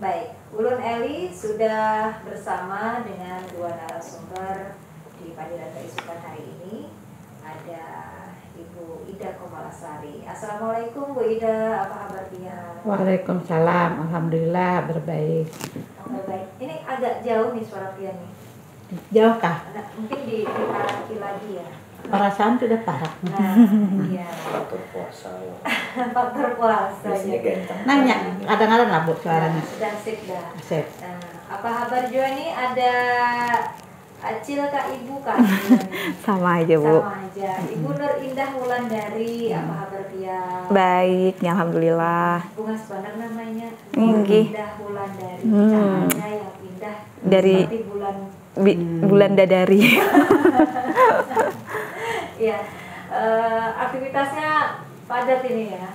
Baik, Ulun Eli sudah bersama dengan dua narasumber di Padiran Keisukan hari ini. Ada Ibu Ida Komalasari. Assalamualaikum Bu Ida, apa kabar dia? Waalaikumsalam, alhamdulillah berbaik. Baik, ini agak jauh nih suara dia nih. Jauh kah? Nah, mungkin diparaki lagi ya. Perasaan sudah parah. Nah, iya. Faktor puasa. Faktor puasa. Biasanya Ya. ganteng. Nanya, kadang-kadang lah Bu suaranya. Sudah sip dah. Sip. Nah, apa kabar juga nih? Ada Acil Kak Ibu Kak. Sama aja Bu. Sama aja. Ibu Nur Indah Wulandari, apa kabar dia? Baik, ya, alhamdulillah. Bunga sebenarnya namanya Nur Inggih. Indah Wulandari. Cahaya yang indah Dari seperti bulan. bulan dadari. Ya, aktivitasnya padat ini ya.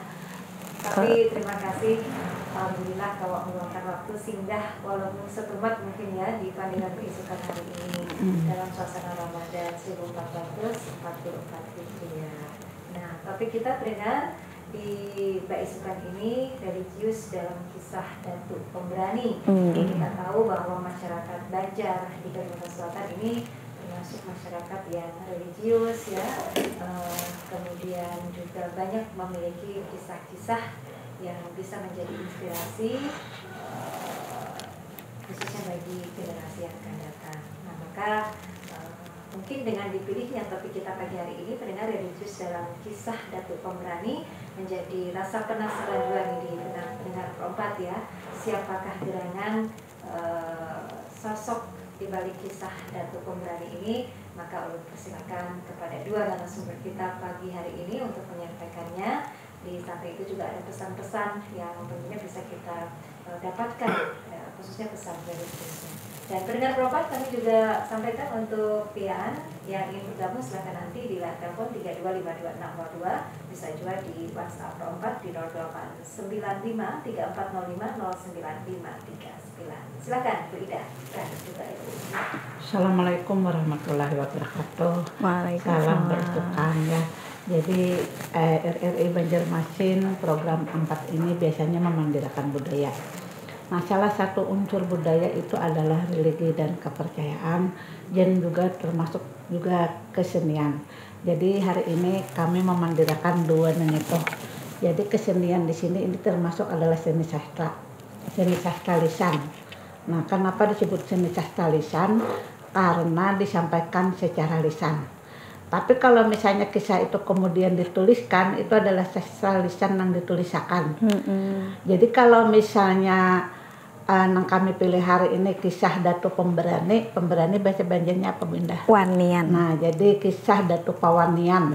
Tapi terima kasih, alhamdulillah kalau meluangkan waktu singgah walaupun setempat mungkin ya di Padiran Keisukan hari ini dalam suasana Ramadan 1444 Hijriah. Nah, tapi kita dengar di Keisukan ini religius dalam kisah Datuk Pemberani. Kita tahu bahwa masyarakat Banjar di Kalimantan Selatan ini termasuk masyarakat yang religius ya, kemudian juga banyak memiliki kisah-kisah yang bisa menjadi inspirasi khususnya bagi generasi yang akan datang. Nah, maka mungkin dengan dipilihnya topik kita pagi hari ini pendengar religius dalam kisah Datuk Pemberani menjadi rasa penasaran juga nih di benak pendengar perempat ya, siapakah gerangan sosok di balik kisah Datuk Pemberani ini. Maka ulun persilakan kepada dua narasumber kita pagi hari ini untuk menyampaikannya. Di samping itu juga ada pesan-pesan yang tentunya bisa kita dapatkan, ya, khususnya pesan religiusnya. Dan pendengar perempat kami juga sampaikan untuk pian yang ingin bergabung silakan nanti di line telepon 3252602, bisa juga di WhatsApp perempat di 089534050959. Silakan Bu Ida dan juga Ibu. Assalamualaikum warahmatullahi wabarakatuh. Waalaikumsalam. Salam bertukang ya. Jadi RRI Banjarmasin program 4 ini biasanya memandirakan budaya. Nah, salah satu unsur budaya itu adalah religi dan kepercayaan, dan juga termasuk juga kesenian. Jadi hari ini kami memandirakan dua itu. Jadi kesenian di sini ini termasuk adalah seni sastra lisan. Nah, kenapa disebut seni sastra lisan? Karena disampaikan secara lisan. Tapi kalau misalnya kisah itu kemudian dituliskan, itu adalah sastra lisan yang ditulisakan. Jadi kalau misalnya yang kami pilih hari ini kisah Datuk Pemberani bahasa Banjarnya apa Bunda? Wanian. Nah, jadi kisah Datuk Pawanian.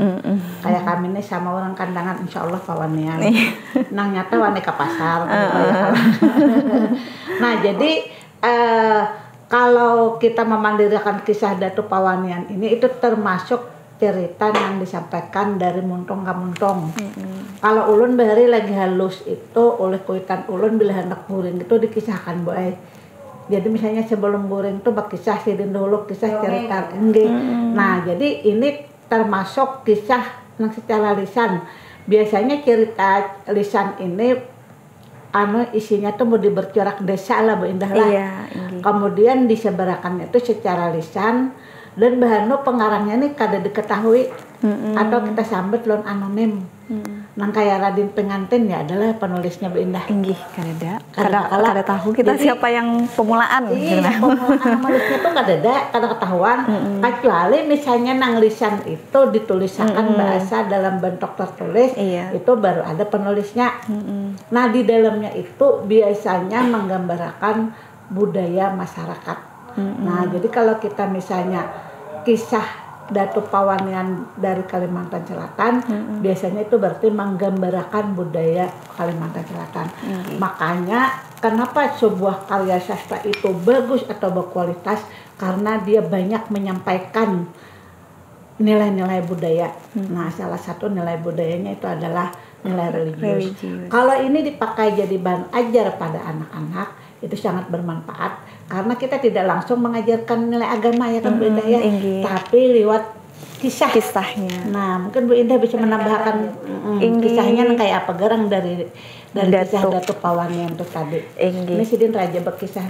Kayak kami ini sama orang kandangan, insya Allah Pawanian. Nang nyata wani ke pasar. Nah, jadi kalau kita memandirikan kisah Datuk Pawanian ini, itu termasuk cerita yang disampaikan dari muntung ke muntung. Kalau ulun bahari lagi halus itu oleh kuitan ulun bila hendak guring itu dikisahkan boy. Jadi misalnya sebelum guring itu berkisah sidin dulu kisah cerita enggih. Nah, jadi ini termasuk kisah yang secara lisan. Biasanya cerita lisan ini isinya tuh mau dibercorak desa lah Bu Indah lah. Iya, kemudian disebarakannya itu secara lisan. Dan bahan pengarangnya nih kada diketahui atau kita sambet lon anonim. Nang kayak Raden Pengantin ya adalah penulisnya Bu Indah. Inggih, kada tahu kita. Jadi, siapa yang pemulaan. Iya, pemulaan penulisnya tuh kada ketahuan. Kecuali misalnya nang lisan itu ditulisakan bahasa dalam bentuk tertulis, itu baru ada penulisnya. Nah, di dalamnya itu biasanya menggambarkan budaya masyarakat. Nah, jadi kalau kita misalnya kisah Datuk Pawanian dari Kalimantan Selatan, biasanya itu berarti menggambarkan budaya Kalimantan Selatan. Makanya kenapa sebuah karya sastra itu bagus atau berkualitas, karena dia banyak menyampaikan nilai-nilai budaya. Nah, salah satu nilai budayanya itu adalah nilai religius. Kalau ini dipakai jadi bahan ajar pada anak-anak, itu sangat bermanfaat karena kita tidak langsung mengajarkan nilai agama ya kan budaya, tapi lewat kisahnya. Nah, mungkin Bu Indah bisa menambahkan kisahnya kayak apa gerang dari kisah Datuk Pawanian itu tadi. Ini Sidin Raja berkisah.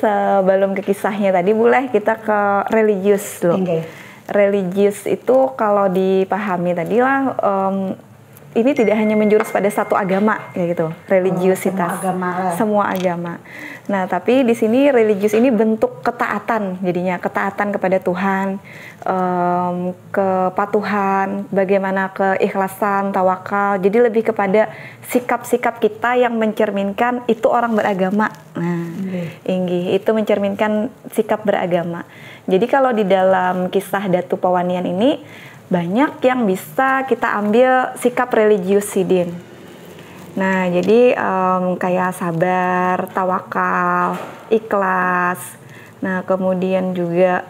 Sebelum ke kisahnya tadi, boleh kita ke religius loh. Religius itu kalau dipahami tadi lah, ini tidak hanya menjurus pada satu agama kayak gitu, religiusitas. Semua agama. Nah, tapi di sini religius ini bentuk ketaatan, jadinya ketaatan kepada Tuhan, kepatuhan, bagaimana keikhlasan, tawakal. Jadi lebih kepada sikap-sikap kita yang mencerminkan itu orang beragama. Nah, itu mencerminkan sikap beragama. Jadi kalau di dalam kisah Datu Pawanian ini banyak yang bisa kita ambil sikap religius Sidin. Nah, jadi kayak sabar, tawakal, ikhlas. Nah, kemudian juga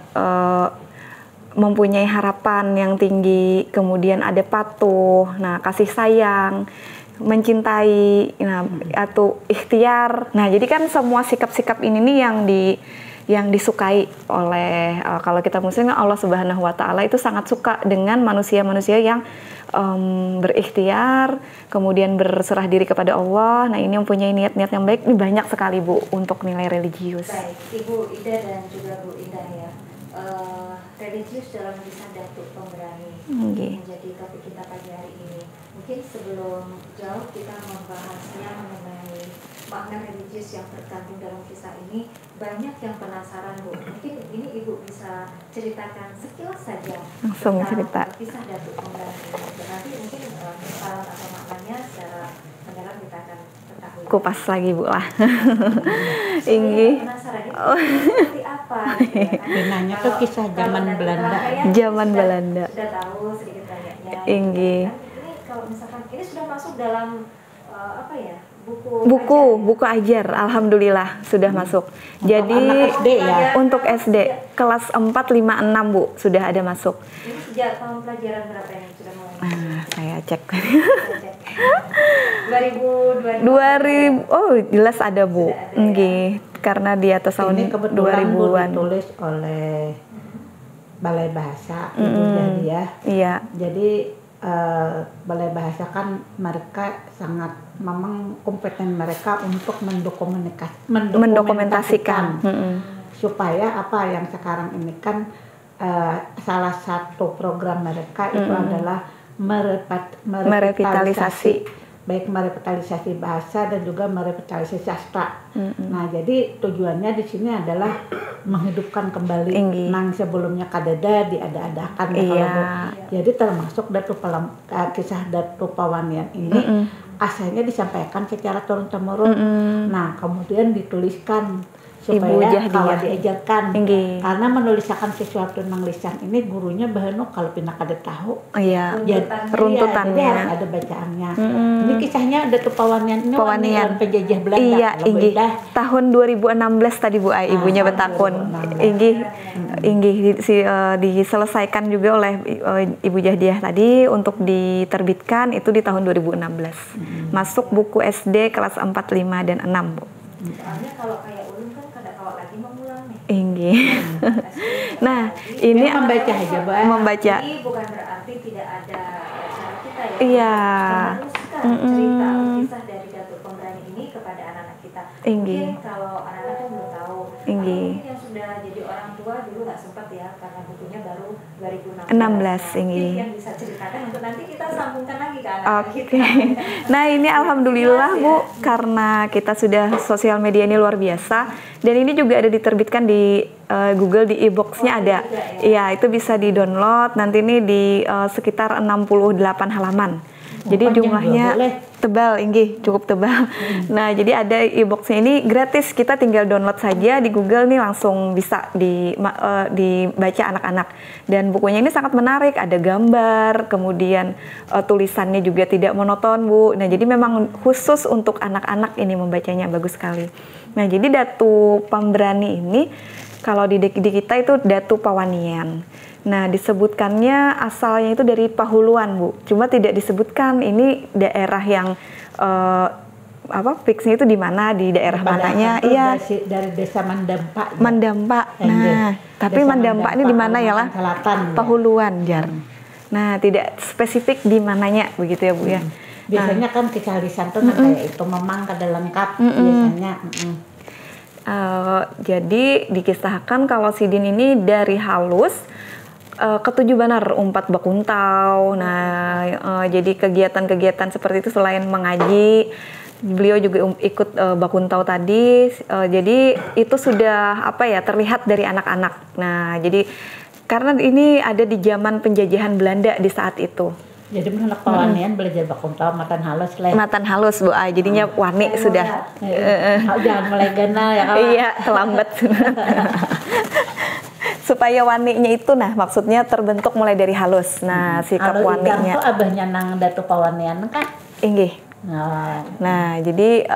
mempunyai harapan yang tinggi, kemudian ada patuh, nah kasih sayang, mencintai, nah atau ikhtiar. Nah, jadi kan semua sikap-sikap ini nih yang disukai oleh kalau kita muslim Allah Subhanahu wa taala itu sangat suka dengan manusia-manusia yang berikhtiar, kemudian berserah diri kepada Allah. Nah, ini mempunyai niat-niat yang baik. Ini banyak sekali Bu untuk nilai religius. Baik, Ibu Ida dan juga Bu Indah ya. Religius dalam kisah Datuk Pemberani menjadi topik kita pagi hari ini. Mungkin sebelum jauh kita membahasnya mengenai makna religius yang terkandung dalam kisah ini, banyak yang penasaran Bu. Mungkin ini Ibu bisa ceritakan sekilas saja langsung cerita kisah Datuk Pemberani. Nanti mungkin misalan atau maknanya secara mendalam kita akan ketahui. Kupas lagi Bu lah. Penasaran itu seperti apa? Nanya tuh kisah zaman Belanda. Zaman Belanda. Sudah tahu sedikit banyaknya. Ini kalau misalkan ini sudah masuk dalam apa ya? Buku ajar, alhamdulillah sudah masuk. Jadi SD ya. Untuk SD kelas 4, 5, 6 Bu sudah ada masuk. Ini sejak tahun pelajaran berapa yang sudah mulai? Saya cek. 2000. Oh jelas ada Bu. Karena di atas tahun ini kebetulan 2000-an. Ditulis oleh Balai Bahasa Ibu Jadiah. Iya. Jadi Balai Bahasa kan mereka sangat memang kompeten mereka untuk mendokumentasikan supaya apa yang sekarang ini kan salah satu program mereka itu adalah merevitalisasi, baik merevitalisasi bahasa dan juga merevitalisasi sastra. Nah, jadi tujuannya di sini adalah menghidupkan kembali nang sebelumnya kadada diada-adakan ya kalau Bu. Jadi termasuk kisah Datu Pawanian ini asalnya disampaikan secara turun-temurun. Nah, kemudian dituliskan supaya kalau diajarkan karena menuliskan sesuatu nang lisan ini gurunya bahano kalau pindah kada tahu runtutannya jadi harus ada bacaannya. Ini kisahnya Datu Pawanian ini penjajah Belanda tahun 2016 tadi Bu Ai ibunya betakun diselesaikan juga oleh Ibu Jadiah tadi untuk diterbitkan itu di tahun 2016 masuk buku SD kelas 4, 5, dan 6 Bu. Soalnya kalau kayak ulun kan kada kawat lagi mengulang nih. Nah, ini membaca aja, Bu. Membaca. Ini bukan berarti tidak ada cara kita ya. Iya. Meneruskan cerita kisah dari Datuk Pemberani ini kepada anak-anak kita. Mungkin kalau anak-anak kan belum tahu. Mungkin yang sudah jadi orang tua dulu nggak sempat ya karena bukunya baru 2016. Mungkin yang bisa ceritakan untuk nanti kita sambungkan lagi ke anak-anak kita. Nah, ini alhamdulillah Bu karena kita sudah sosial media ini luar biasa dan ini juga ada diterbitkan di Google di e-box-nya ada. Iya, itu bisa di-download. Nanti ini di sekitar 68 halaman. Jadi jumlahnya tebal, cukup tebal. Nah, jadi ada e-box-nya ini gratis. Kita tinggal download saja di Google nih langsung bisa dibaca anak-anak. Dan bukunya ini sangat menarik. Ada gambar, kemudian tulisannya juga tidak monoton, Bu. Nah, jadi memang khusus untuk anak-anak ini membacanya bagus sekali. Nah, jadi Datu Pemberani ini kalau di kita itu Datu Pawanian. Nah, disebutkannya asalnya itu dari Pahuluan, Bu. Cuma tidak disebutkan ini daerah yang fixnya itu di mana, di daerah mananya? Iya. Dari desa Mandampak. Mandampak. Nah, tapi Mandampak ini di mana ya lah? Selatan. Pahuluan, Jar. Nah, tidak spesifik di mananya begitu ya, Bu ya. Biasanya kan kisah lisan tuh kayak itu memang kada lengkap biasanya. Jadi dikisahkan kalau Sidin ini dari halus ketujuh banar umpat bakuntau. Nah, jadi kegiatan-kegiatan seperti itu selain mengaji, beliau juga ikut bakuntau tadi. Jadi itu sudah terlihat dari anak-anak. Nah, jadi karena ini ada di zaman penjajahan Belanda di saat itu. Jadi menolak pawanian belajar bakuntau matan halus leh. Matan halus, Bu. Jadinya wani sudah. Jangan mulai genal ya. Iya, terlambat. Supaya waninya itu, nah maksudnya terbentuk mulai dari halus. Nah, sikap waninya. Itu abahnya nang datu pawanian kah? Inggih. Nah, jadi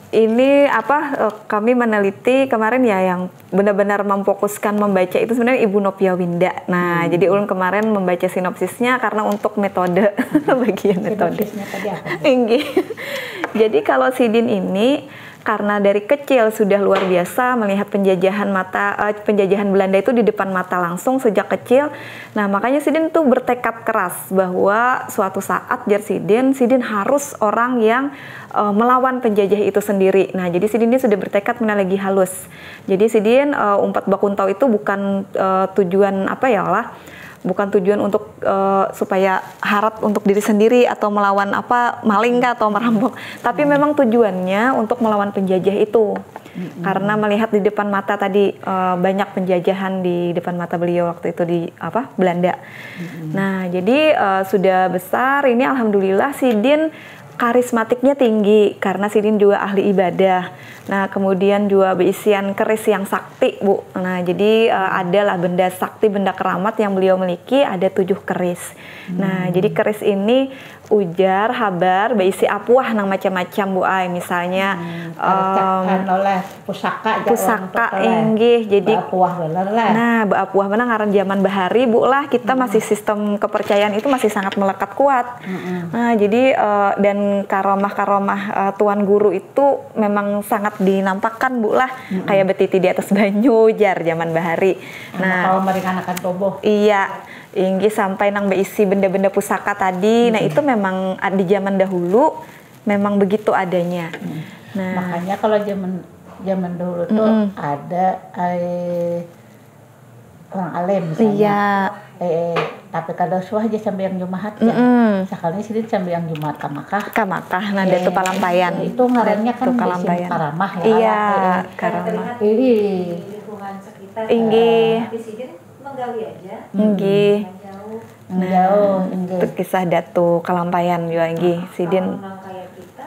ini kami meneliti kemarin ya yang benar-benar memfokuskan membaca itu sebenarnya Ibu Nopia Winda. Nah, jadi ulun kemarin membaca sinopsisnya karena untuk metode bagian metode. Sinopsisnya tadi apa? Inggih. Jadi kalau Sidin ini karena dari kecil sudah luar biasa melihat penjajahan Belanda itu di depan mata langsung sejak kecil. Nah, makanya Sidin tuh bertekad keras bahwa suatu saat Sidin harus orang yang melawan penjajah itu sendiri. Nah, jadi Sidin ini sudah bertekad menelagi halus. Jadi Sidin umpat bakuntau itu bukan tujuan bukan tujuan untuk supaya harap untuk diri sendiri atau melawan maling atau merampok, tapi memang tujuannya untuk melawan penjajah itu. Karena melihat di depan mata tadi banyak penjajahan di depan mata beliau waktu itu di Belanda. Nah, jadi sudah besar ini alhamdulillah Sidin karismatiknya tinggi karena Sidin juga ahli ibadah. Nah, kemudian juga berisian keris yang sakti, Bu. Nah, jadi adalah benda sakti, benda keramat yang beliau miliki ada 7 keris. Nah, jadi keris ini ujar, habar, berisi apuah nang macam-macam, Bu Ai. Misalnya oleh pusaka inggih. Jadi apuah bener lah. Nah, apuah mana ngaran zaman bahari, Bu lah. Kita masih sistem kepercayaan itu masih sangat melekat kuat. Nah, jadi dan karomah-karomah tuan guru itu memang sangat dinampakkan, Bu lah. Kayak betiti di atas banyu jar zaman bahari. Nah, kalau mereka toboh. Iya. Inggih sampai nang berisi benda-benda pusaka tadi. Nah, itu memang di zaman dahulu memang begitu adanya. Nah, makanya kalau zaman dulu tuh ada orang alim misalnya. Iya. Tapi kada usah aja sampai yang Jumat ya. Sekali Sidin sampai yang Jumat Kamakah. Nah, Datu Palampayan. Itu ngarannya kan Palampayan. Karamah ya. Iya, Karamah. Di lingkungan sekitar. Inggih. Tapi Sidin menggali aja. Inggih. Jauh. Itu kisah Datu Kalampayan juga Inggih. Sidin. Kalau kayak kita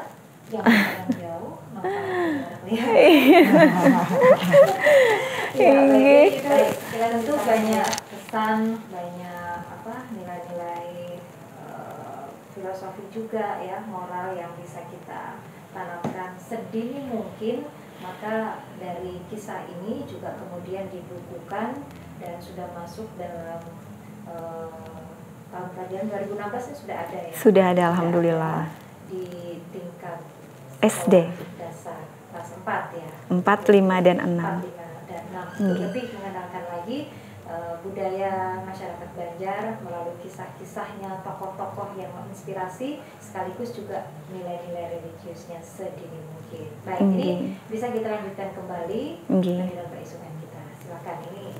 yang jauh, Inggih. Kita tentu banyak pesan, banyak nilai-nilai filosofi juga ya, moral yang bisa kita tanamkan sedini mungkin. Maka dari kisah ini juga kemudian dibukukan dan sudah masuk dalam tahun pelajaran 2016 ini sudah ada ya? Sudah ada, alhamdulillah. Di tingkat SD dasar kelas 4 ya? 4, 5, dan 6. 4, 5, dan 6. Lebih mengenalkan lagi budaya masyarakat Banjar melalui kisah-kisahnya, tokoh-tokoh yang menginspirasi, sekaligus juga nilai-nilai religiusnya sedini mungkin. Baik, ini bisa kita lanjutkan kembali dalam perisukan kita. Silakan, ini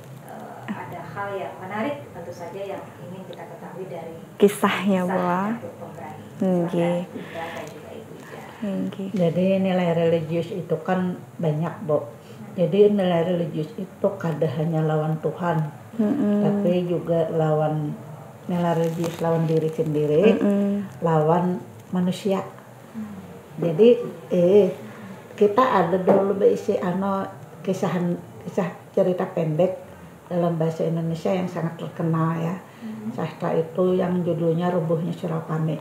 ada hal yang menarik tentu saja yang ingin kita ketahui dari kisahnya, Bu. Jadi nilai religius itu kan banyak, Bu. Jadi nilai religius itu kada hanya lawan Tuhan, tapi juga lawan nilai religius lawan diri sendiri, lawan manusia. Jadi kita ada dulu berisi kisah cerita pendek dalam bahasa Indonesia yang sangat terkenal ya. Sastra itu yang judulnya Rubuhnya Surapame.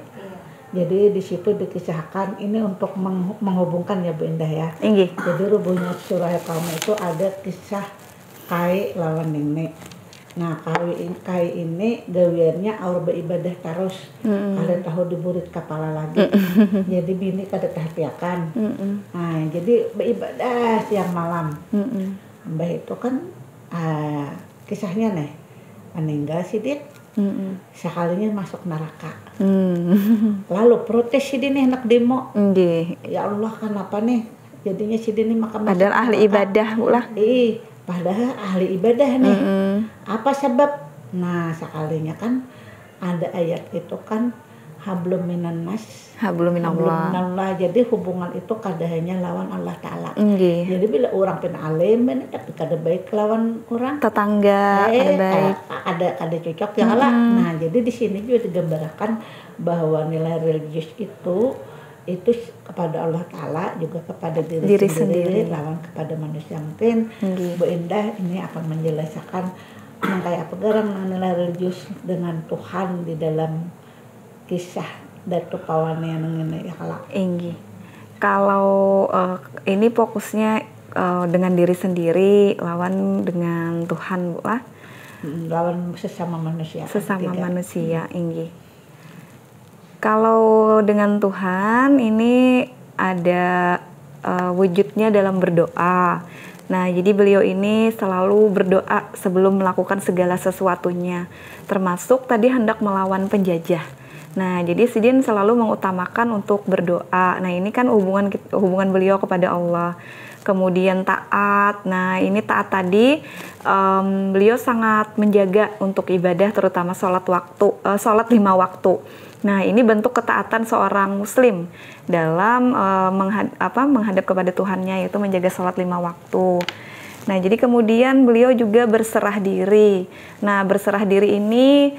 Jadi di situ dikisahkan ini untuk menghubungkan ya Bu Indah ya. Jadi Rubuhnya Surapame itu ada kisah Kai lawan Nenek. Nah kai ini gawiannya aur beribadah terus. Kalau tahu diburit kepala lagi. Jadi bini kada tahtiakan. Nah jadi beribadah siang malam. Mbah itu kan kisahnya nih meninggal sidit. Sekalinya masuk neraka. Lalu protes sidin nih anak demo. Ya Allah kenapa nih jadinya sidin nih makam. Padahal ahli ibadah lah. Padahal ahli ibadah nih. Apa sebab? Nah sekalinya kan ada ayat itu kan hablum minan nas, hablum minallah. Jadi hubungan itu kada hanya lawan Allah Ta'ala. Jadi bila orang pun alim tapi kada baik lawan orang tetangga, kada baik. Ada cocok ya lah. Nah jadi di sini juga digambarkan bahwa nilai religius itu kepada Allah Ta'ala juga kepada diri sendiri lawan kepada manusia. Mungkin Bu Indah ini akan menjelaskan kayak apa garang nilai religius dengan Tuhan di dalam kisah Datuk Pawane yang ini ya kalau ini fokusnya dengan diri sendiri lawan dengan Tuhan Bu lah. Lawan sesama manusia. Manusia inggi. Kalau dengan Tuhan ini ada wujudnya dalam berdoa. Nah, jadi beliau ini selalu berdoa sebelum melakukan segala sesuatunya, termasuk tadi hendak melawan penjajah. Nah, jadi Sidin selalu mengutamakan untuk berdoa. Nah, ini kan hubungan beliau kepada Allah. Kemudian taat. Nah, ini taat tadi beliau sangat menjaga untuk ibadah, terutama sholat 5 waktu. Nah, ini bentuk ketaatan seorang muslim dalam menghadap kepada Tuhannya, yaitu menjaga sholat 5 waktu. Nah, jadi kemudian beliau juga berserah diri. Nah, berserah diri ini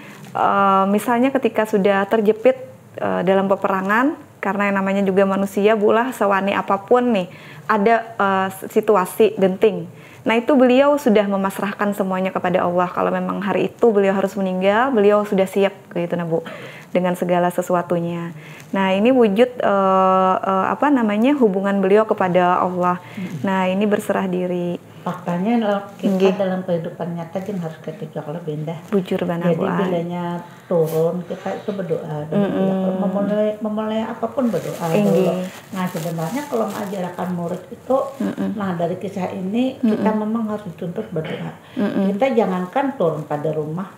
misalnya ketika sudah terjepit dalam peperangan, karena yang namanya juga manusia, bulah sewani apapun nih, ada situasi genting. Nah, itu beliau sudah memasrahkan semuanya kepada Allah. Kalau memang hari itu beliau harus meninggal, beliau sudah siap gitu nah Bu, dengan segala sesuatunya. Nah, ini wujud hubungan beliau kepada Allah. Nah, ini berserah diri. Faktanya kita dalam kehidupan nyata kan harus ketika kalau benda. Bujur bana Bu. Jadi bilanya turun kita itu berdoa. Memulai apapun berdoa. Nah, sebenarnya kalau mengajarkan murid itu, nah dari kisah ini kita memang harus dituntut berdoa. Kita jangankan turun pada rumah,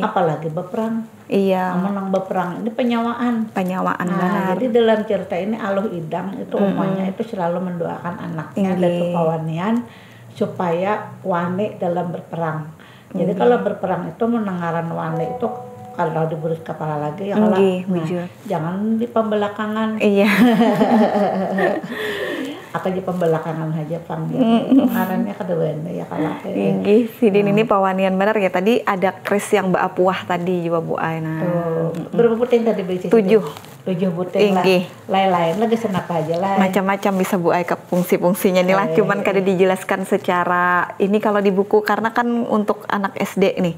apalagi berperang. Iya. Menang berperang ini penyawaan. Nah, benar. Jadi dalam cerita ini Aluh Idang itu umumnya itu selalu mendoakan anaknya Datuk Pawanian supaya wani dalam berperang. Jadi kalau berperang itu menengaran wani itu kalau diberi kepala lagi ya kalau jangan di pembelakangan. Iya. Apa aja pembelakangan aja pengarannya kedewan ya kalau. Sidin ini pawanian benar ya, tadi ada kris yang baapuah tadi juga Bu Aina. Berapa puting tadi beli? 7 puting lah. Lain-lain lagi senak aja lah. Macam-macam bisa Bu Ai ke fungsi-fungsinya nih lah. Cuman kada dijelaskan secara ini kalau di buku karena kan untuk anak SD nih.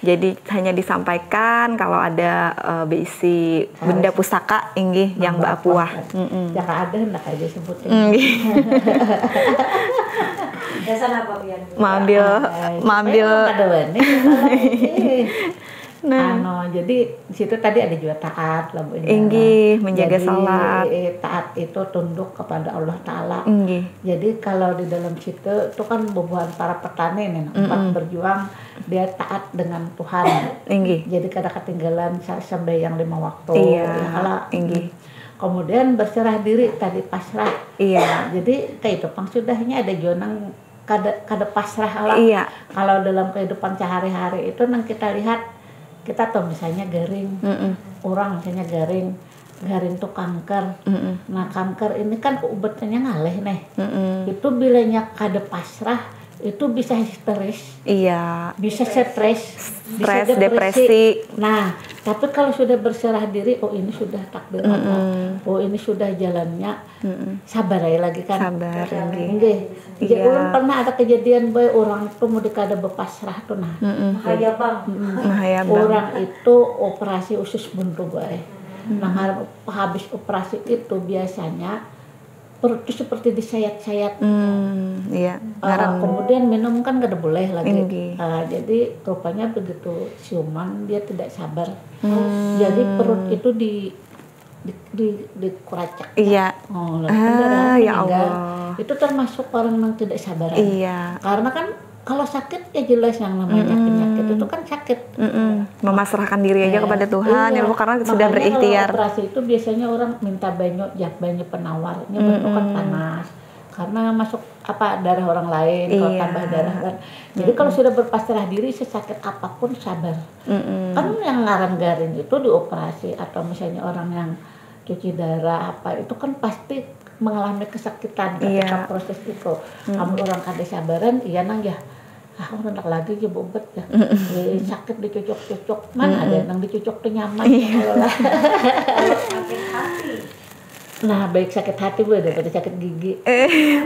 Jadi hanya disampaikan kalau ada berisi benda pusaka yang baapuah. Jangan ada hendak aja sebutin. Biasa apa pian? Mambil. Nah, jadi di situ tadi ada juga taat lah Bu. Menjaga salat. Taat itu tunduk kepada Allah Ta'ala. Jadi kalau di dalam situ itu kan bubuhan para petani nih, berjuang dia taat dengan Tuhan. Jadi kada ketinggalan sembahyang 5 waktu. Kemudian berserah diri tadi pasrah. Jadi kayak itu sudahnya ada jonang kada pasrah lah. Kalau dalam kehidupan sehari-hari itu nang kita lihat, kita tahu misalnya garing, orang misalnya garing tuh kanker. Nah kanker ini kan obatnya ngaleh nih. Itu bilanya kada pasrah itu bisa stres. Bisa stres, bisa depresi. Nah tapi kalau sudah berserah diri, oh ini sudah takdir Allah, oh ini sudah jalannya, sabar aja lagi kan. Sabar. Jadi ulun pernah ada kejadian boy orang tuh mau dikada berpasrah tuh nah. Mahayabang. Orang itu operasi usus buntu boy. Nah habis operasi itu biasanya perut itu seperti disayat-sayat. Iya. Kemudian minum kan gak boleh lagi. Jadi rupanya begitu siuman dia tidak sabar. Jadi perut itu dikuracak. Iya. Ya Allah. Itu termasuk orang yang tidak sabaran. Iya. Karena kan kalau sakit ya jelas yang namanya penyakit itu kan sakit. Memasrahkan diri aja kepada Tuhan ya Bu, karena sudah berikhtiar. Kalau operasi itu biasanya orang minta banyak penawar, itu kan panas. Karena masuk darah orang lain, kalau tambah darah kan. Jadi kalau sudah berpasrah diri sesakit apapun sabar. Kan yang ngarang-garing itu dioperasi atau misalnya orang yang cuci darah itu kan pasti mengalami kesakitan ketika proses itu. Kamu orang kada sabaran, iya nang ya. Orang nak lagi ya bobot ya. Sakit dicocok-cocok. Mana ada yang dicocok tuh nyaman. Sakit hati. Nah, baik sakit hati Bu daripada sakit gigi.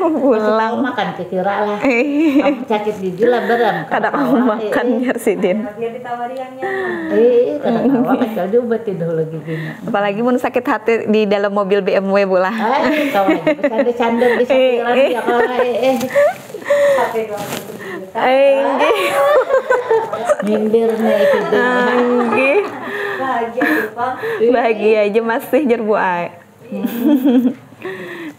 Pulang makan kira lah. Kamu sakit gigi lah beram. Kada kamu makan biar Sidin. Biar ditawari yang nyaman. Kada tawa kacau juga tidur lagi giginya. Apalagi mun sakit hati di dalam mobil BMW Bu lah. Kau aja bercanda-canda di sapiran ya kalau Sampai 20 juta. Nyindir nih itu. Bahagia Bang. Bahagia aja masih jer Bu Ai.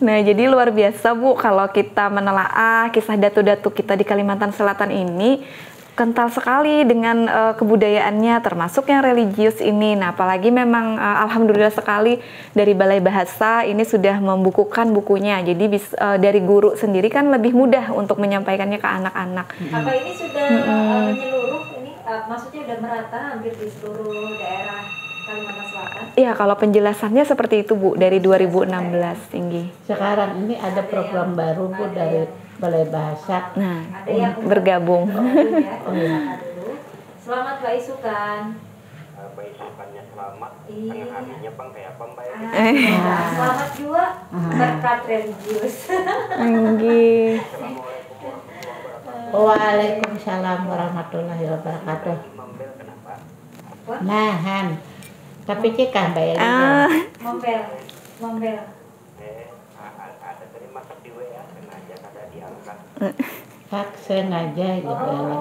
Nah, jadi luar biasa Bu kalau kita menelaah kisah datu-datu kita di Kalimantan Selatan ini, kental sekali dengan kebudayaannya termasuk yang religius ini. Nah, apalagi memang alhamdulillah sekali dari Balai Bahasa ini sudah membukukan bukunya. Jadi dari guru sendiri kan lebih mudah untuk menyampaikannya ke anak-anak. Apa ini sudah menyeluruh ini maksudnya udah merata hampir di seluruh daerah Kalimantan Selatan? Iya, kalau penjelasannya seperti itu Bu, dari 2016 tinggi. Sekarang ini ada program baru Bu dari Balai Bahasa. Nah, ada yang bergabung. Selamat Mbak Isukan. Mbak Isukannya selamat. Tengah harinya Bang kayak apa Mbak? Selamat juga berkat religius. Waalaikumsalam warahmatullahi wabarakatuh. Nahan. Tapi cekah Mbak Eli. Mombel. Ada tadi masuk di WA sengaja kada diangkat. Hak sengaja gitu ya.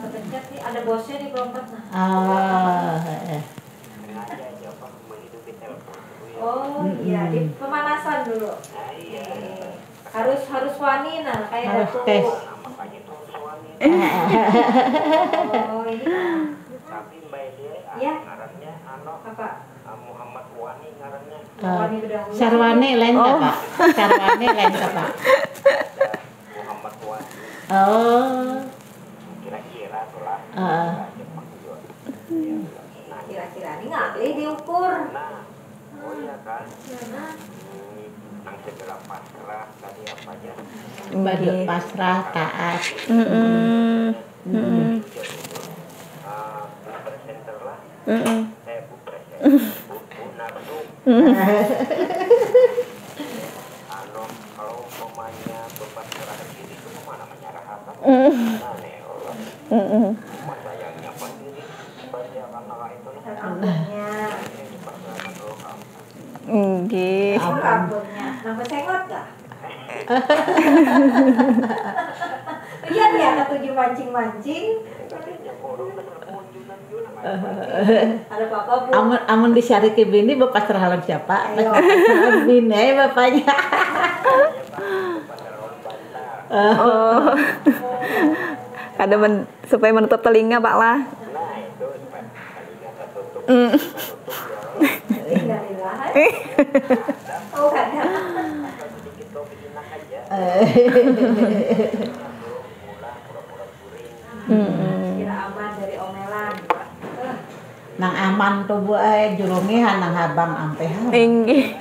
Kepencet nih ada bosnya di kelompok nah. Sengaja aja Bang menghidupi telepon. Iya, di pemanasan dulu. Harus wani nah kayak harus datu. tes. Makanya itu suami. Ini Tapi Mbak Elia ya. ngarannya apa? Muhammad Wani ngarannya. Wani berdahulu. Sarwane lain Pak. Sarwane lain Pak. Muhammad Wani. Kira-kira tuh lah. Nah, kira-kira ini nggak diukur. Nah, iya kan. Nang segera pasrah tadi apa aja. Badut pasrah taat. Presenter lah. Bu presenter. Bu Narsum. Kalau mamanya berpasrah diri itu mana menyerah apa? Aneh Allah. Masa yang nyapa diri baca anak itu nih. Rambutnya. Rambutnya. Nambah sengot nggak? Lihat ya ketujuh mancing-mancing. Ada apa-apa Bu? Amun disyari ke bini bapak terhalang siapa? Bini bapaknya. Ada supaya menutup telinga Pak lah. Oh ada. Kira aman dari omelan. Nang aman tuh Bu jurungi nang habang ampe. Inggih.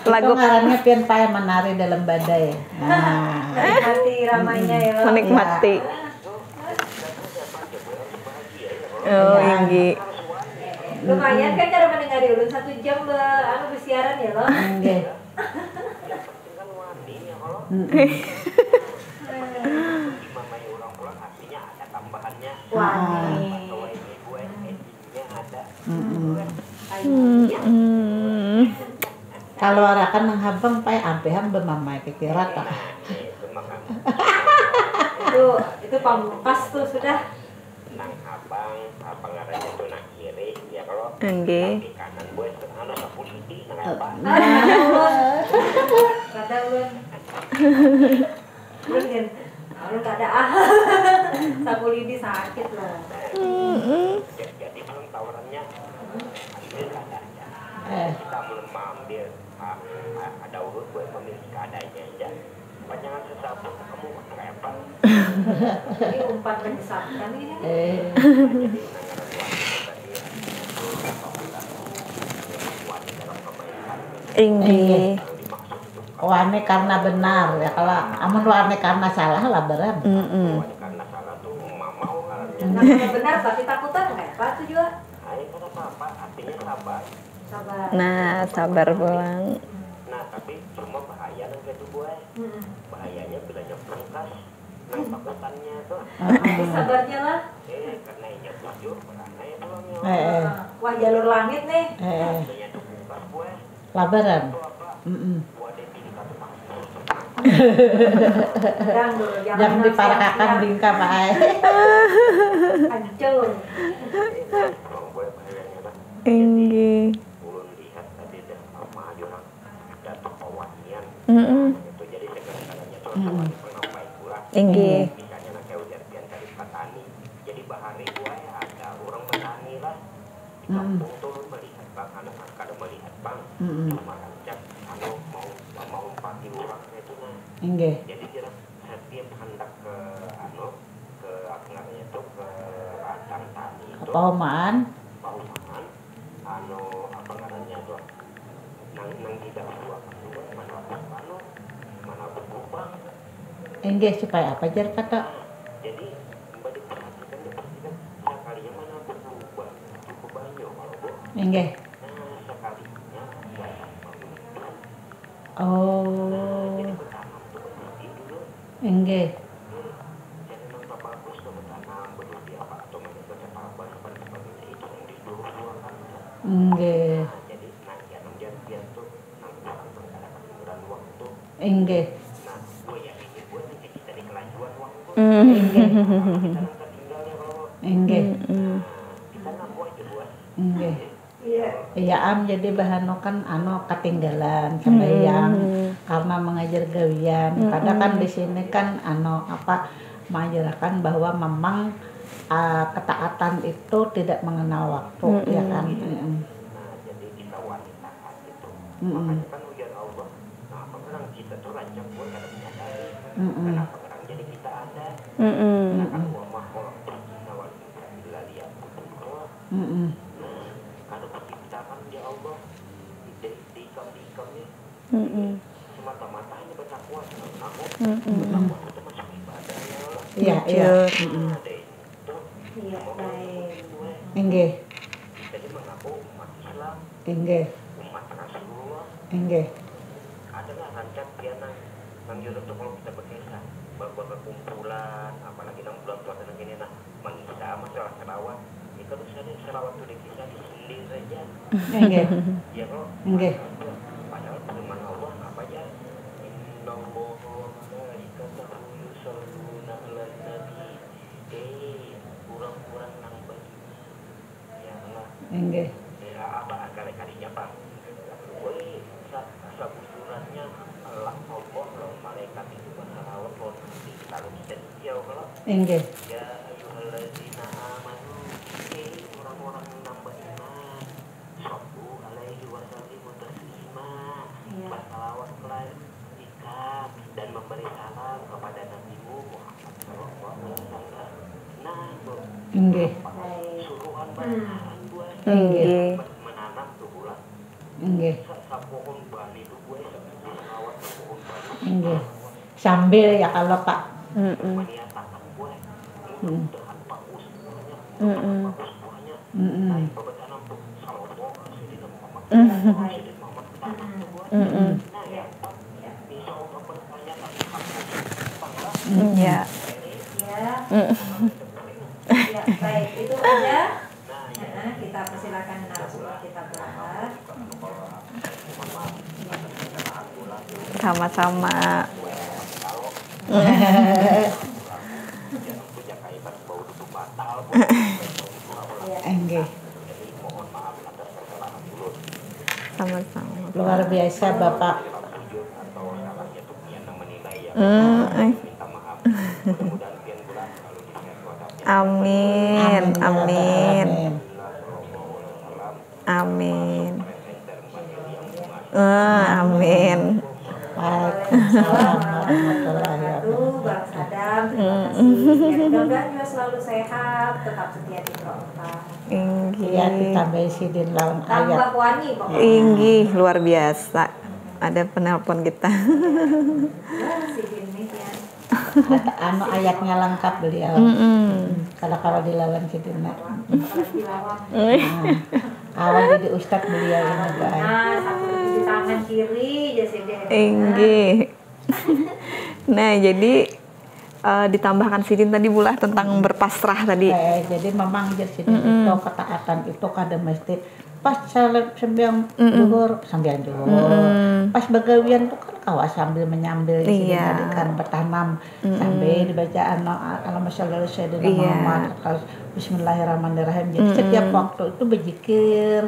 Lagu ngarannya pian payah menari dalam badai. Nah, menikmati ramainya ya. Menikmati. Inggih. Lumayan kan cara mendengar ulun 1 jam bersiaran ya loh. Nggih. Mamanya orang pulang artinya ada tambahan nih. Kalau ini gue endingnya ada. Kalau orang kan menghabang pai ampehan bermamai kekira tak. Itu makanya Itu pamungkas tuh sudah. nang abang apa ngarannya tuh nang kiri ya kalau Nggih. kaki kanan gue anu sapuliti nang apa. Kada ulun. Ulun kan. Ulun kada sapu lidi sakit lah. Jadi belum tawarannya ambil keadaannya. Kita belum ambil ada urut gue memiliki keadaannya aja. Jangan sesapu kamu kayak apa? Ini umpan menyesatkan ini. Jadi Inggih. Warna karena benar ya, kalau amun warna karena salah lah berat. karena salah tuh mau karena Nah, kalau benar tapi takutan kayak apa tuh juga? ayo kata apa artinya sabar. Sabar. Nah, sabar pulang. Nah tapi cuma bahaya nang gitu gue. Bahayanya bila nyemprengkas nang takutannya tuh. Tapi sabarnya lah. Karena ini jujur karena ya pulangnya. Wah, jalur langit nih. Artinya tuh bukan gue. Labaran. Itu apa? Gue ada pilih satu pasal. Sedang dulu, Jangan diparakakan bingka Pak Ai. Hancur. Kalau gue bahayanya lah. Inggih. Ulun lihat tadi dah apa aja orang datu pawanian. Itu jadi segala-galanya tuh pernah baik pula. Inggih. Misalnya nak kayak ujian dari petani. Jadi bahari gue ada orang petani lah. Di kampung tuh melihat bang, anak-anak kada melihat bang. Cuma rancak anu mau pagi orang itu nah. Nggih. Jadi dia setiap hendak ke anu ke apa namanya tuh ke ladang tani itu. Paumaan. Pauman anu apa namanya tuh nang tidak buat mana berubah. Nggih supaya apa jar kata? Jadi mbak diperhatikan sekalinya mana berubah cukup banyak kalau bu. Nggih. Sekalinya banyak Oh. jadi bertanam tuh berhenti dulu. Nggih. Jadi nampak bagus tuh bertanam berhenti apa atau mana apa sebagainya itu yang didorong kan. Nggih. Jadi jangan tuh nang perkara waktu. Nggih. Nah, gue yakin gue nanti kita di kelajuan waktu. Nggih. Kita nang tertinggalnya kalau Nggih. kita ngaku aja buat. Nggih. Iya. Ya am jadi bahan kan anu ketinggalan sembahyang karena mengajar gawian. Padahal kan di sini kan anu apa mengajarkan bahwa memang ketaatan itu tidak mengenal waktu ya kan. Nah, jadi kita wanita gitu. Makanya kan ujian Allah. Nah, apa orang kita tuh rancang gue kada menyadari. Kenapa orang jadi kita ada. Nah, kan wa mahol kita wanita bila lihat Allah. Kalau penciptaan dia Allah di ikam-ikamnya semata-mata hanya bertakwa sama aku bertakwa itu masuk ibadah ya Allah. Iya, iya. Ada itu Iya, baik. Nggih. jadi mengaku umat Islam Nggih. umat Rasulullah Nggih. ada nggak rancang dia nang YouTube tuh kalau kita berkisah bahwa kumpulan apalagi nang bulan puasa nang ini nah mengisah masalah selawat itu terus ada selawat tuh dikisah di sini saja Nggih. ya kok Nggih. padahal firman Allah apa aja innallaha wa malaikatahu yusholluna 'alan nabi kurang-kurang nang bagi ya Allah Nggih. ya apa kali-kalinya Pak woi sabujurannya Allah Allah malaikat itu bersalawat kalau kalau kita jauh kalau Nggih. ya ayyuhalladzina amanu orang-orang nambah iman sallu alaihi wa sallimu taslima bersalawat kepada dan memberi salam kepada nabimu Muhammad sallallahu alaihi wasallam. Nah, Nggih. suruhan bacaan buat Nggih. menanam tuh bulan Nggih. sapohon bali tuh gue salawat sapohon bali Nggih. Sambil ya kalau Pak. meniatakan gue mudah-mudahan bagus buahnya bagus buahnya nah bebetanam tuh salawat Sayyidina Muhammad Sayyidina Muhammad tanam tuh gue nah ya bisa Allah bertanya Ya. Ya. Ya, baik. Baik, itu ada. Nah, kita persilakan narasumber kita belajar. Sama-sama. Enggak. Sama-sama. Luar biasa Bapak. Amin, amin, amin, amin. Waalaikumsalam warahmatullahi wabarakatuh. Bang Sadam, terima kasih. Ya, mudah-mudahan juga selalu sehat, tetap setia di Prota. Iya, ditambahin sidin lawan ayat. Tambah wani pokoknya. Tinggi, luar biasa. Ada penelpon kita. Ya, sidin nih ya. Anu ayatnya lengkap beliau. Kalau dilawan sidin. Awal jadi ustadz beliau ini guys. Nah, satu di tangan kiri ya sidin. Tinggi. Nah, jadi ditambahkan sidin tadi bulah tentang berpasrah tadi. Jadi memang jadi sidin itu ketaatan itu kada mesti pas sembiang juhur, pas begawian tuh kan kawas sambil menyambil Iya. kan bertanam sambil dibaca Allahumma sholli ala sayyidina Muhammad terus Bismillahirrahmanirrahim. Jadi setiap waktu itu berzikir.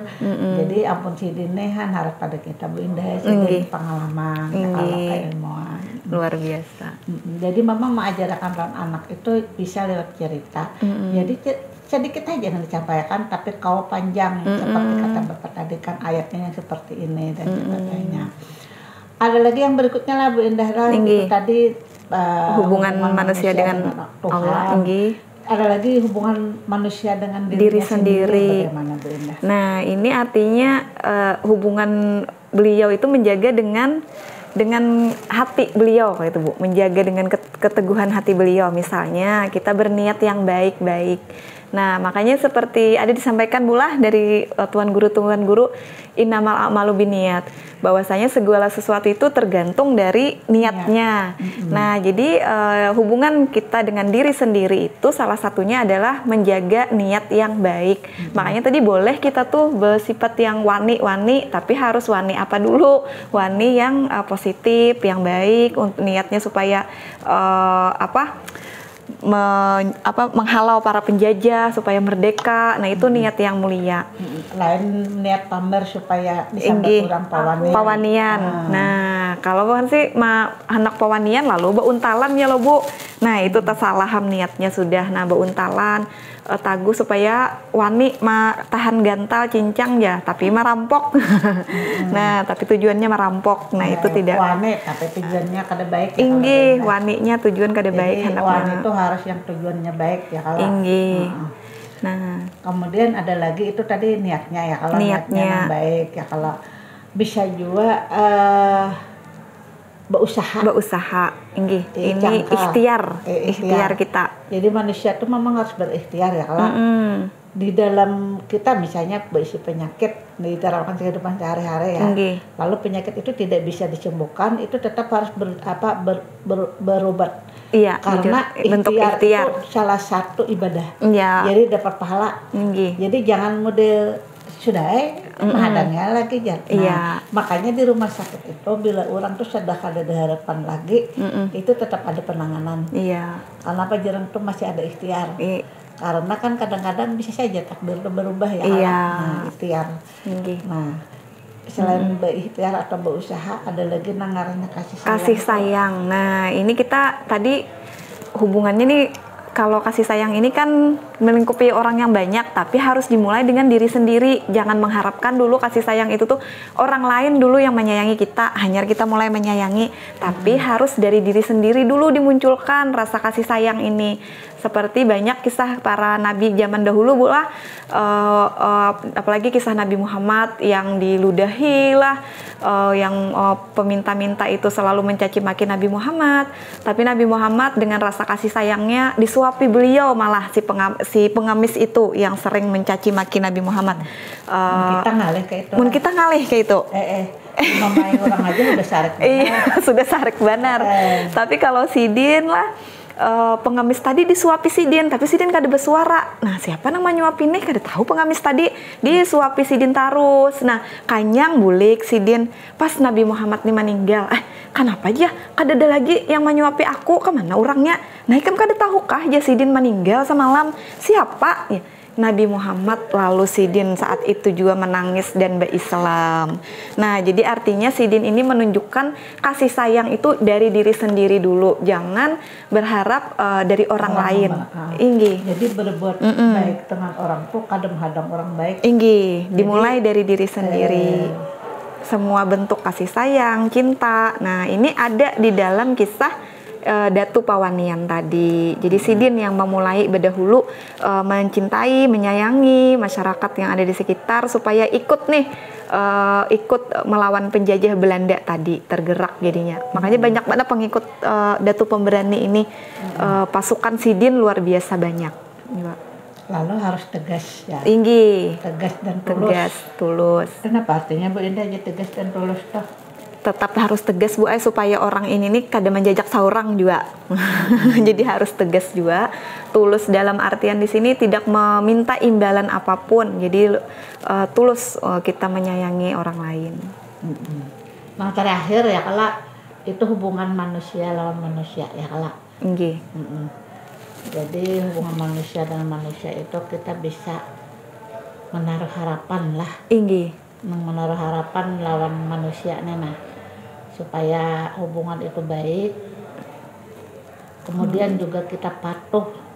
Jadi ampun sidinehan harap pada kita Bu Indah sidin pengalaman kalau keilmuan. Luar biasa. Jadi memang mengajarkan anak itu bisa lewat cerita. Jadi sedikit aja yang disampaikan tapi kau panjang seperti kata Bapak tadi kan ayatnya yang seperti ini dan sebagainya. Ada lagi yang berikutnya lah Bu Indah itu tadi hubungan manusia dengan Tuhan. Allah tinggi. Ada lagi hubungan manusia dengan diri sendiri. Bagaimana Bu Indah? Nah, ini artinya hubungan beliau itu menjaga dengan hati beliau kayak itu Bu, menjaga dengan keteguhan hati beliau. Misalnya kita berniat yang baik-baik. Nah, makanya seperti ada disampaikan pula dari Tuan Guru innamal a'malu binniyat, bahwasanya segala sesuatu itu tergantung dari niatnya. Nah, jadi hubungan kita dengan diri sendiri itu salah satunya adalah menjaga niat yang baik. Makanya tadi boleh kita tuh bersifat yang wani-wani, tapi harus wani apa dulu? Wani yang positif, yang baik, untuk niatnya supaya menghalau para penjajah supaya merdeka. Nah, itu niat yang mulia. Lain niat pamer supaya bisa berkurang pawanian. Nah, kalau bukan sih anak pawanian lalu beuntalan ya lo Bu. Nah, itu tersalaham niatnya sudah. Nah, beuntalan tagu supaya wani tahan gantal cincang ya, tapi merampok. Nah, tapi tujuannya merampok. Nah, itu tidak. Wani tapi tujuannya kada baik. Inggih, waninya tujuan kada baik. Wani itu harus yang tujuannya baik ya kalau. Inggih. Nah, kemudian ada lagi itu tadi niatnya ya, kalau niatnya yang baik ya, kalau bisa juga berusaha. Inggih. Ini ikhtiar kita. Jadi manusia itu memang harus berikhtiar ya, kalau di dalam kita misalnya berisi penyakit di dalam kehidupan sehari-hari ya. Lalu penyakit itu tidak bisa disembuhkan, itu tetap harus berobat. Iya, karena ikhtiar itu salah satu ibadah. Iya. Jadi dapat pahala. Jadi jangan model sudah menghadangnya lagi ya. Nah, makanya di rumah sakit itu bila orang tuh sudah ada harapan lagi, itu tetap ada penanganan. Iya. Karena apa jarang tuh masih ada ikhtiar. Karena kan kadang-kadang bisa saja takdir itu berubah ya. Iya. Nah, ikhtiar. Nah, selain berikhtiar atau berusaha, ada lagi nangarnya kasih sayang. Kasih sayang. Nah, ini kita tadi hubungannya nih, kalau kasih sayang ini kan melingkupi orang yang banyak, tapi harus dimulai dengan diri sendiri. Jangan mengharapkan dulu kasih sayang itu tuh orang lain dulu yang menyayangi kita, hanya kita mulai menyayangi, tapi harus dari diri sendiri dulu dimunculkan rasa kasih sayang ini. Seperti banyak kisah para nabi zaman dahulu Bu lah, apalagi kisah Nabi Muhammad yang diludahi lah, yang peminta-minta itu selalu mencaci maki Nabi Muhammad, tapi Nabi Muhammad dengan rasa kasih sayangnya disuapi beliau, malah si pengemis itu yang sering mencaci maki Nabi Muhammad. Kita ngalih kayak itu. Mun kita ngalih kayak itu. Mamain orang aja udah sarek benar. Iya, sudah sarek benar. Tapi kalau sidin lah, pengemis tadi disuapi sidin, tapi sidin kada bersuara. Nah, siapa nang manyuapinnya kada tahu pengemis tadi disuapi sidin terus. Nah, kanyang bulik sidin pas Nabi Muhammad nih meninggal. Kenapa aja kada ada lagi yang menyuapi aku, kemana orangnya? Nah, ikam kada tahu kah ya sidin meninggal semalam? Siapa? Ya, Nabi Muhammad. Lalu sidin saat itu juga menangis dan berislam. Nah, jadi artinya sidin ini menunjukkan kasih sayang itu dari diri sendiri dulu, jangan berharap dari orang lain. Inggi. Jadi berbuat baik dengan orang tuh kadang hadang orang baik. Inggi, dimulai dari diri sendiri. Semua bentuk kasih sayang, cinta. Nah, ini ada di dalam kisah Datu Pawanian tadi. Jadi sidin yang memulai berdahulu mencintai, menyayangi masyarakat yang ada di sekitar supaya ikut nih ikut melawan penjajah Belanda tadi, tergerak jadinya. Makanya banyak banget pengikut Datu Pemberani ini. Pasukan sidin luar biasa banyak. Lalu harus tegas ya. Tinggi. Tegas dan tulus. Tegas, tulus. Kenapa artinya Bu Indah aja tegas dan tulus toh? Tetap harus tegas Bu supaya orang ini nih kada menjajak seorang juga. Jadi harus tegas juga. Tulus dalam artian di sini tidak meminta imbalan apapun. Jadi tulus kita menyayangi orang lain. Yang terakhir ya kalau itu hubungan manusia lawan manusia ya kalau. Nggih. Jadi hubungan manusia dengan manusia itu kita bisa menaruh harapan lah. Nggih. Menaruh harapan lawan manusia nah supaya hubungan itu baik. Kemudian juga kita patuh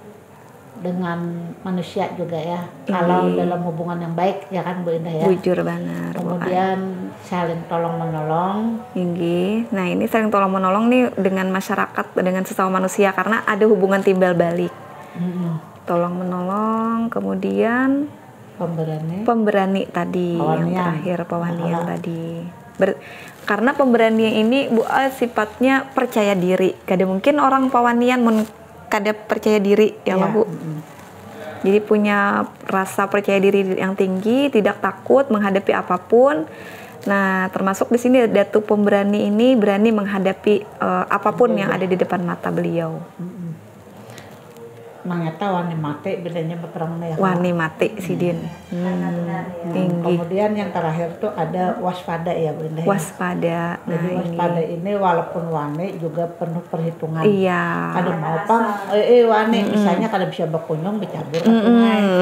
dengan manusia juga ya. Kalau dalam hubungan yang baik ya kan Bu Indah ya. Bujur benar. Kemudian saling tolong menolong. Tinggi. Nah, ini saling tolong menolong nih dengan masyarakat, dengan sesama manusia karena ada hubungan timbal balik. Tolong menolong, kemudian pemberani tadi yang terakhir Pawanian tadi. Karena pemberani ini Bu sifatnya percaya diri. Kada mungkin orang Pawanian kada percaya diri ya Bu. Jadi punya rasa percaya diri yang tinggi, tidak takut menghadapi apapun. Nah, termasuk di sini Datu Pemberani ini berani menghadapi apapun yang ada di depan mata beliau. Mangeta wani mati bedanya berperang ya. Wani mati sidin. Kemudian yang terakhir tuh ada waspada ya Bu Indah. Waspada. Jadi waspada ini walaupun wani juga penuh perhitungan. Iya. Kada mau pang wani misalnya kada bisa berkunjung bercabur nah,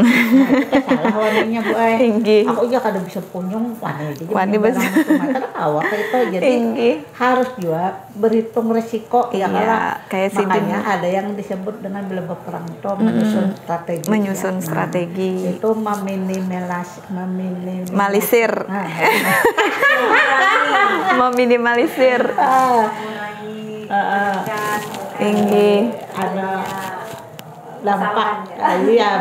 kita salah waninya Bu Ai. Aku juga kada bisa kunjung wani. Jadi wani besar. Kada awak itu jadi harus juga berhitung resiko ya kayak sidin. Makanya ada yang disebut dengan bila berperang itu menyusun strategi. Menyusun strategi. Itu meminimalisir. Meminimalisir. Tinggi. Ada dampak.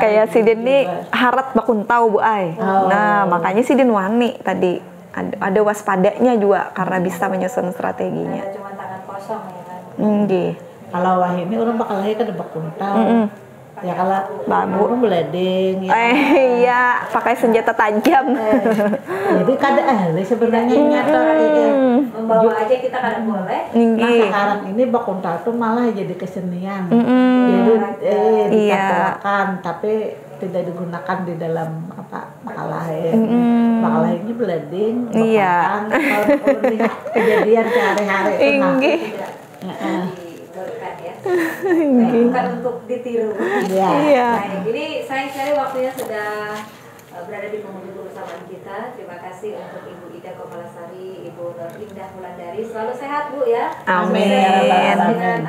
Kayak sidin nih harat bakuntau Bu Ai. Nah, makanya sidin wani tadi. Ada waspadanya juga karena bisa menyusun strateginya. Ada cuma tangan kosong ya kan. Kalau wah ini orang bakal lagi kan bakuntau. Ya kalau babu beleding ya. Iya, pakai senjata tajam. Jadi kada ahli sebenarnya nyata membawa aja kita kada boleh. Nah sekarang ini bakuntau tuh malah jadi kesenian. Jadi dikatakan tapi tidak digunakan di dalam makalah makalah ini beleding kejadian sehari-hari bukan untuk ditiru. Iya. Nah, jadi sayang sekali waktunya sudah berada di penghujung kebersamaan kita. Terima kasih untuk Ibu Ida Komalasari, Ibu Nur Indah Wulandari. Selalu sehat Bu ya. Amin.